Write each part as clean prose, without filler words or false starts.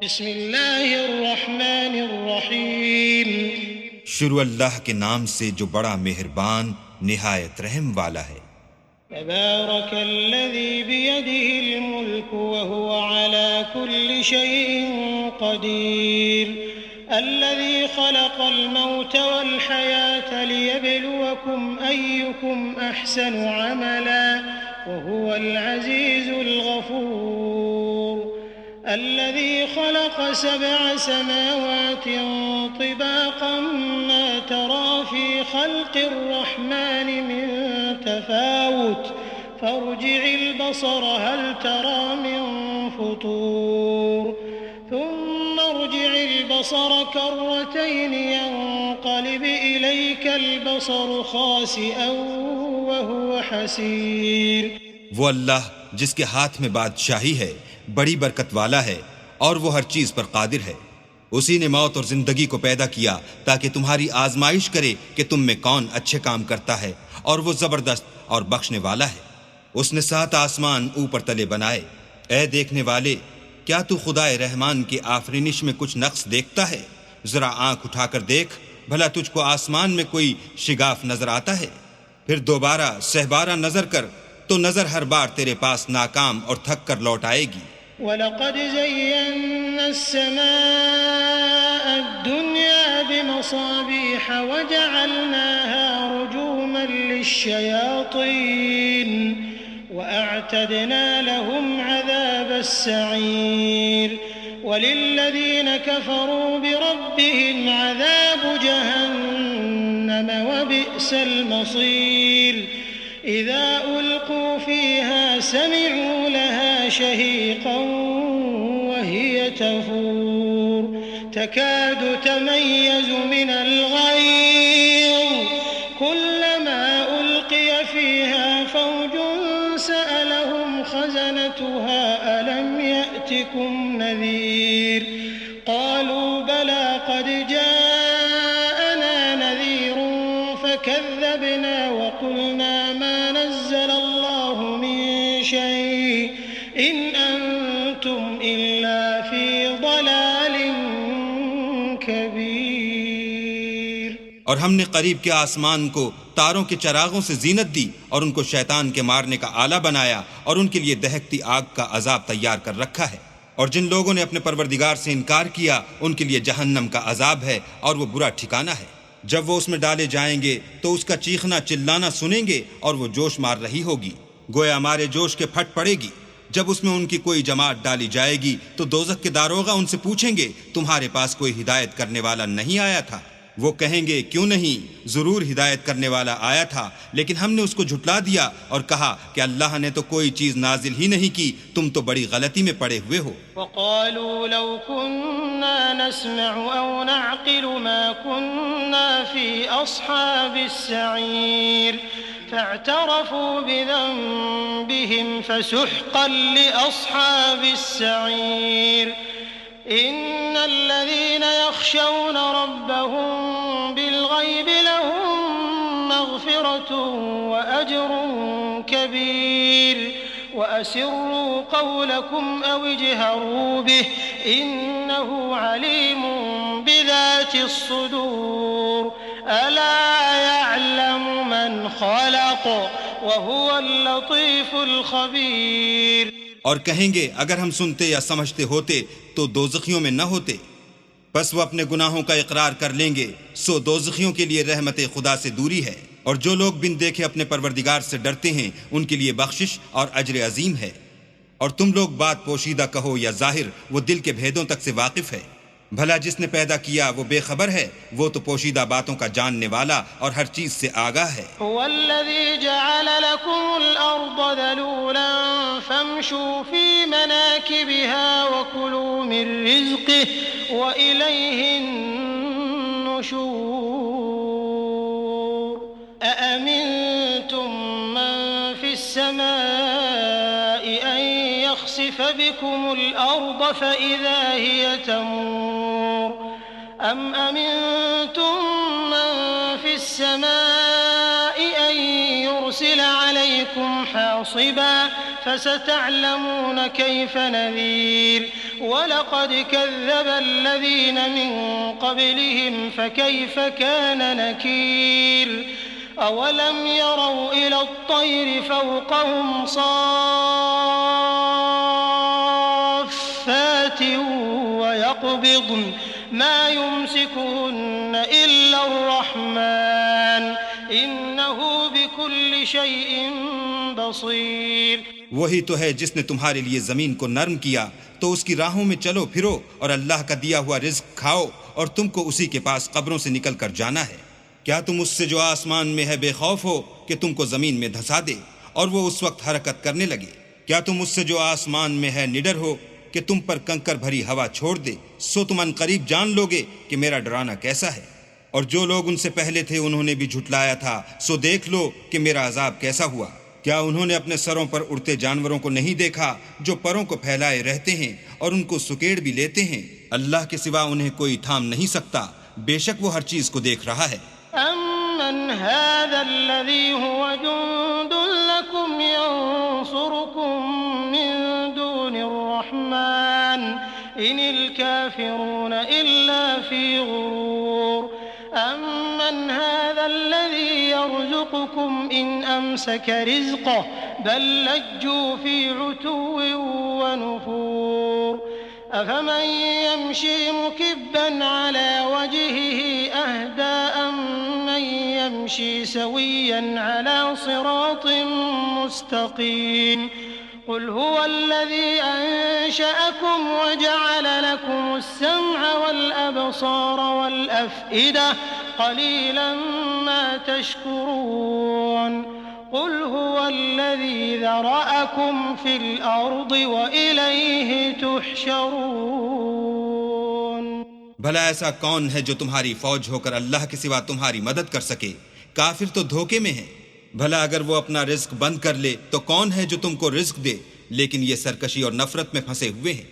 बिस्मिल्लाहिर्रहमानिर्रहीम। शुरू अल्लाह के नाम से जो बड़ा मेहरबान निहायत रहम वाला है। तबारकल्लज़ी बियदिहिल मुल्कु व हुवा अला कुल्लि शैइन क़दीर। अल्लज़ी खलक़ल मौत वल हयात लियब्लुवकुम अय्युकुम अहसनु अमला व हुवल अज़ीज़ुल गफ़ूर। الذي خلق 7 سماوات طباقا ما ترى في خلق الرحمن من تفاوت فارجع البصر هل ترى من فطور ثم ارجع البصر كرتين ينقلب إليك البصر خاسئا وهو حسير। वो अल्लाह जिसके हाथ में बादशाही है, बड़ी बरकत वाला है और वो हर चीज पर कादिर है। उसी ने मौत और जिंदगी को पैदा किया ताकि तुम्हारी आजमाइश करे कि तुम में कौन अच्छे काम करता है, और वो जबरदस्त और बख्शने वाला है। उसने 7 आसमान ऊपर तले बनाए। ऐ देखने वाले, क्या तू खुदाए रहमान की आफरीनिश में कुछ नक्स देखता है? जरा आंख उठाकर देख, भला तुझको आसमान में कोई शिगाफ नजर आता है? फिर दोबारा सहबारा नजर कर तो नजर हर बार तेरे पास नाकाम और थक कर लौट आएगी। वलक़द ज़य्यन्ना अस्समाअ अद्दुन्या बिमसाबीह वजअलनाहा रुजूमन लिश्शयातीन वअअतदना लहुम अज़ाबस्सईर वलिल्लज़ीन कफ़रू बिरब्बिहिम अज़ाबु जहन्नम वबिअसल मसीर। इज़ा उल्क़ू फ़ीहा समिअू लहा शहीक़न वहिय तफ़ूर तकादु तमय्यज़ु मिनल ग़ैज़ कुल्लमा उल्क़िय फ़ीहा फ़ौजुन सअलहुम ख़ज़नतुहा अलम यअतिकुम नज़ीर क़ालू बला क़द जाअना नज़ीरुन फ़कज़्ज़बना वक़ुलना मा नज़्ज़ल अल्लाहु मिन शैइन इन अंतुम इल्ला फ़ी ज़लालिन कबीर। और हमने करीब के आसमान को तारों के चरागों से जीनत दी और उनको शैतान के मारने का आला बनाया और उनके लिए दहकती आग का अजाब तैयार कर रखा है। और जिन लोगों ने अपने परवरदिगार से इनकार किया उनके लिए जहन्नम का अजाब है और वो बुरा ठिकाना है। जब वो उसमें डाले जाएंगे तो उसका चीखना चिल्लाना सुनेंगे और वो जोश मार रही होगी, गोया मारे जोश के फट पड़ेगी। जब उसमें उनकी कोई जमात डाली जाएगी तो दोज़ख के दारोगा उनसे पूछेंगे, तुम्हारे पास कोई हिदायत करने वाला नहीं आया था? वो कहेंगे, क्यों नहीं, जरूर हिदायत करने वाला आया था, लेकिन हमने उसको झुटला दिया और कहा कि अल्लाह ने तो कोई चीज नाजिल ही नहीं की, तुम तो बड़ी गलती में पड़े हुए हो। वक़ालू लौ कुन्ना नस्मअु औ नअक़िलु मा कुन्ना फ़ी अस्हाबिस्सईर फ़अतरफ़ू बिज़ंबिहिम फ़सुहक़न लिअस्हाबिस्सईर। इन्नल्लज़ीन यख़शौन रब्बहुम बिलग़ैबि लहुम मग़फ़िरतुन व अज्रुन कबीर वअसिर्रू क़ौलकुम औ इजहरू बिहि इन्नहु अलीमुन बिज़ातिस्सुदूर अला यअलमु मन ख़लक़ व हुवल लतीफ़ुल ख़बीर। और कहेंगे, अगर हम सुनते या समझते होते तो दोज़खियों में न होते। बस वो अपने गुनाहों का इकरार कर लेंगे, सो दोज़खियों के लिए रहमत खुदा से दूरी है। और जो लोग बिन देखे अपने परवरदिगार से डरते हैं उनके लिए बख्शिश और अज्र अजीम है। और तुम लोग बात पोशीदा कहो या जाहिर, वो दिल के भेदों तक से वाकिफ है। भला जिसने पैदा किया वो बेखबर है, वो तो पोशीदा बातों का जानने वाला और हर चीज से आगाह है। हुवल्लज़ी जअल लकुमुल अर्द ज़लूलन फम्शू फी मनाकिबिहा व कुलू मिन रिज़्क़िही व इलैहिन नुशूर। अअमिनतुम मन फिस समाइ अन यख़सिफ बिकुमुल अर्द फ़इज़ा हिय तमूर अम अमिनतुम मन फिस समाइ अन युरसिल अलैकुम हासिबा फसतअलमून कैफ़ नज़ीर वलक़द कज़्ज़ब अल्लज़ीन मिन क़ब्लिहिम फ़कैफ़ कान नकीर अवलम यरौ इला अत्तैरि फ़ौक़हुम साफ़्फ़ातिन वयक़बिضन मा युमसिकुहुन्न इल्ला अर्रहमान इन्नहु बिकुल्लि शैइन बसीर। वही तो है जिसने तुम्हारे लिए जमीन को नर्म किया, तो उसकी राहों में चलो फिरो और अल्लाह का दिया हुआ रिज्क खाओ और तुमको उसी के पास कब्रों से निकल कर जाना है। क्या तुम उससे जो आसमान में है बेखौफ हो कि तुमको जमीन में धंसा दे और वो उस वक्त हरकत करने लगे? क्या तुम उससे जो आसमान में है निडर हो कि तुम पर कंकर भरी हवा छोड़ दे? सो तुम अनकरीब जान लोगे कि मेरा डराना कैसा है। और जो लोग उनसे पहले थे उन्होंने भी झुटलाया था, सो देख लो कि मेरा अजाब कैसा हुआ। क्या उन्होंने अपने सरों पर उड़ते जानवरों को नहीं देखा जो परों को फैलाए रहते हैं और उनको सुकेड़ भी लेते हैं? अल्लाह के सिवा उन्हें कोई थाम नहीं सकता, बेशक वो हर चीज को देख रहा है। अम्मन हाज़ल्लज़ी हुवा जुंदुन लकुम यंसुरुकुम मिन दूनिर्रहमान इनिल काफिरून इल्ला फी गुरूर। अम्मन हाज़ल्लज़ी यर्ज़ुकुकुम इन अमसक रिज़्क़हु बल लज्जू फी उतुव्विन व नुफूर। अफमन यमशी मुकिब्बन अला वजहिही अहदा अम्मन यमशी सविय्यन अला सिरातिन मुस्तक़ीम। क़ुल हुवल्लज़ी अंशअकुम वजअल लकुमुस-सम्अ वल-अबसार वल-अफ़इदा क़लीलन मा तशकुरून। क़ुल हुवल्लज़ी ज़रअकुम फ़िल अर्दि व इलैहि तुहशरून। भला ऐसा कौन है जो तुम्हारी फौज होकर अल्लाह के सिवा तुम्हारी मदद कर सके? काफिर तो धोखे में है। भला अगर वो अपना रिज्क बंद कर ले तो कौन है जो तुमको रिज्क दे? लेकिन ये सरकशी और नफरत में फंसे हुए हैं।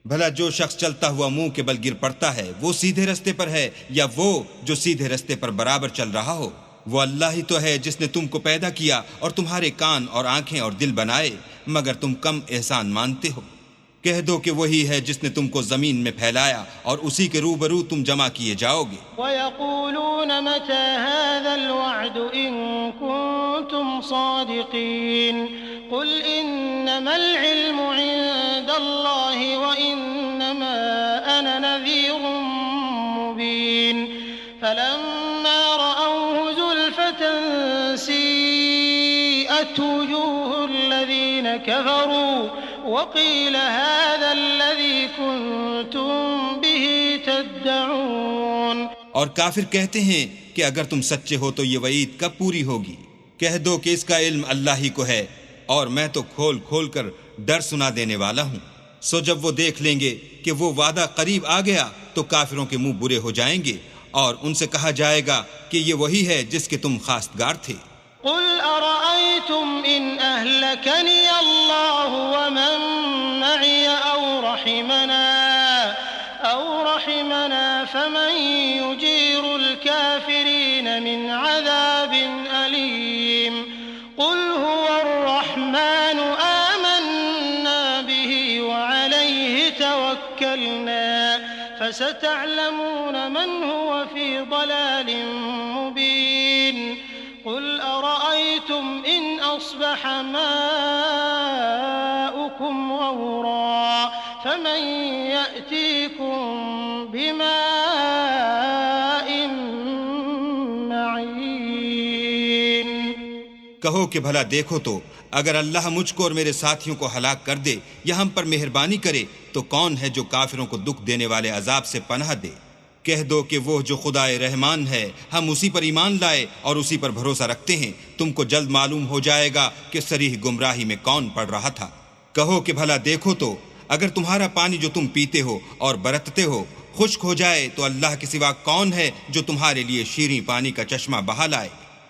भला जो शख्स चलता हुआ मुंह के बल गिर पड़ता है वो सीधे रास्ते पर है या वो जो सीधे रास्ते पर बराबर चल रहा हो? वो अल्लाह ही तो है जिसने तुमको पैदा किया और तुम्हारे कान और आंखें और दिल बनाए, मगर तुम कम एहसान मानते हो। कह दो कि वही है जिसने तुमको जमीन में फैलाया और उसी के रूबरू तुम जमा किए जाओगे। वयक़ूलून मता हाज़ल वअद इन कुंतुम सादिक़ीन। क़ुल इन्नमल इल्मु इंदल्लाहि व इन्नमा अना नज़ीरुम मुबीन। फलम्मा रअवहु ज़ुल्फ़तन सीअत वुजूहुल लज़ीन कफ़रू वक़ील हाज़ा अल्लज़ी कुंतुम बिही तद्दऊन। और काफिर कहते हैं कि अगर तुम सच्चे हो तो ये वईद कब पूरी होगी? कह दो कि इसका इल्म अल्लाह ही को है और मैं तो खोल खोल कर डर सुना देने वाला हूँ। सो जब वो देख लेंगे कि वो वादा करीब आ गया तो काफिरों के मुंह बुरे हो जाएंगे और उनसे कहा जाएगा कि ये वही है जिसके तुम खास्तगार थे। क़ुल अरअयतुम इन अहलकनी अल्लाहु व मन मई औ रहिमना फमन युजीरुल काफिरीन मिन अज़ाबिन अलीम। क़ुल हुवर रहमान आमन्ना बिही व अलैहि तवक्कलना फसतअलमून मन हुव फी ضलालिन मुबीन। क़ुल अरअयतुम इन अस्बह माउकुम गौरा फमन यअतीकुम बिमाइन मईन। कहो कि भला देखो तो अगर अल्लाह मुझको और मेरे साथियों को हलाक कर दे या हम पर मेहरबानी करे तो कौन है जो काफिरों को दुख देने वाले अजाब से पनाह दे? कह दो कि वो जो खुदाए रहमान है हम उसी पर ईमान लाए और उसी पर भरोसा रखते हैं। तुमको जल्द मालूम हो जाएगा कि सरीह गुमराही में कौन पड़ रहा था। कहो कि भला देखो तो अगर तुम्हारा पानी जो तुम पीते हो और बरतते हो खुश्क हो जाए तो अल्लाह के सिवा कौन है जो तुम्हारे लिए शीरीं पानी का चश्मा बहा लाए?